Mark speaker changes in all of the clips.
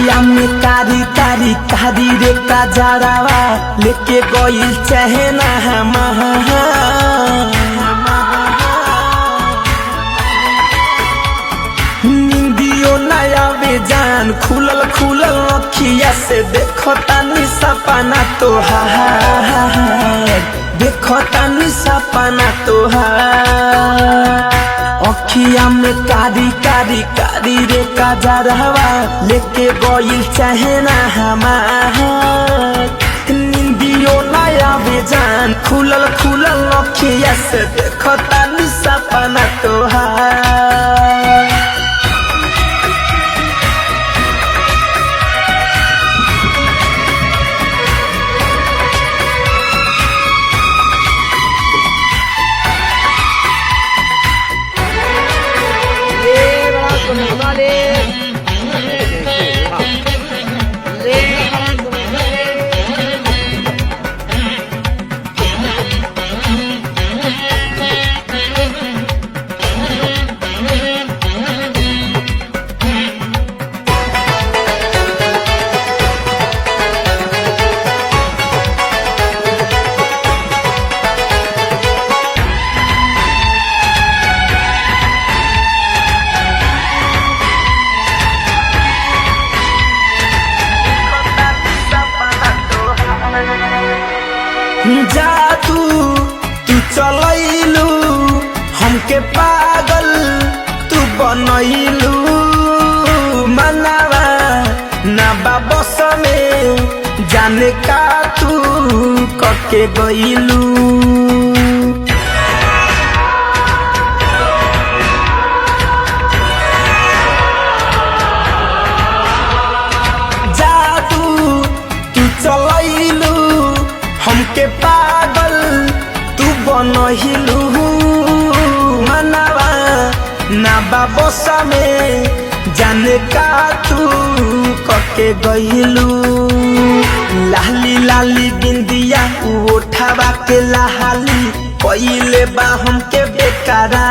Speaker 1: अखिया में कारी कारी कारी रे कजरावा लेके गइल चहना निंदियो नया बेजान खुलल खुलल अखिया से देखो तानी सपना तोहार देखो तानी सपना तोहार अखिया में कारी कारी कारी रे कजरावा लेके गइल चहना हमार निंदियो नया बेजान खुलल खुलल अखिया से देखो तानी सपना तोहार जादू तू चलैलू हमके पागल तू बनैलू मनावा ना बस में जाने का तू कके गइलू जादू तू चलैलू हमके पागल तू बनहिलू मनावा ना बाबसा में जाने का तू कके गइलू लाली लाली बिंदिया उठावा के लाली पहिले बा हमके बेकारा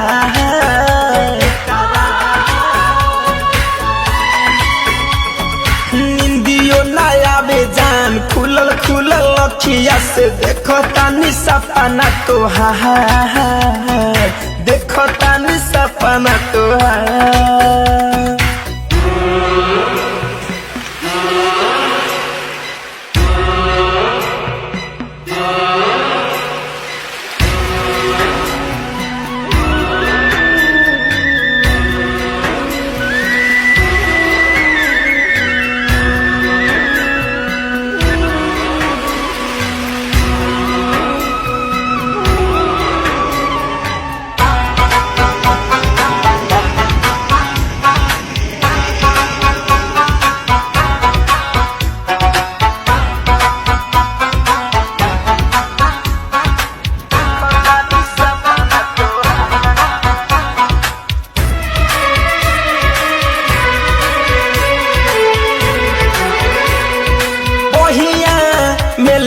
Speaker 1: निंदियो नया बेजान खुलल खुलल अखिया से देखो तानी सपना तोहार देखो तानी सपना तोहार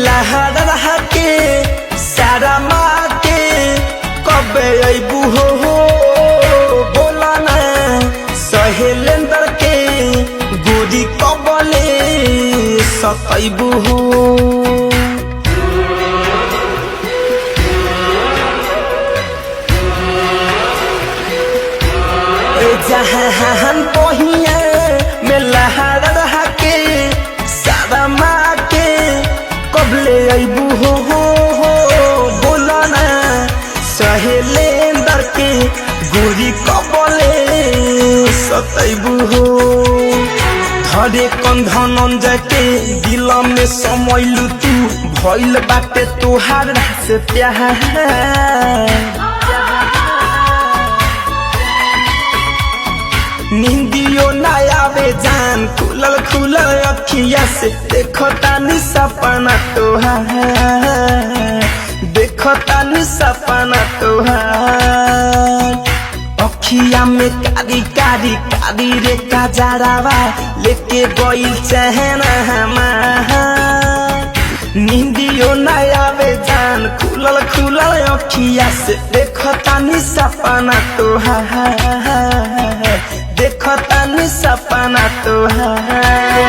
Speaker 1: लहरा के सारा माके कबे अबू हो बोला ना सहेलेंदर के गोरी कबले सतैबू हो जहान पहिया में लहरा के सारा माके कबले अबू हो बोला ना सहेलेंदर के गोरी कबले सतैबू हो धरे कंधन जाके दिल में समैलू तू भइल बाटे तोहार से प्यार निंदियो नया बेजान खुलल खुलल अखिया से देखो तानी सपना तोहार देखो तानी सपना तोहार अखिया में कारी कारी कारी रे कजरावा लेके गइल चहना हमार निंदियो नया बेजान खुलल खुलल अखिया से देखो तानी सपना तोहार देखो तानी सपना तोहार।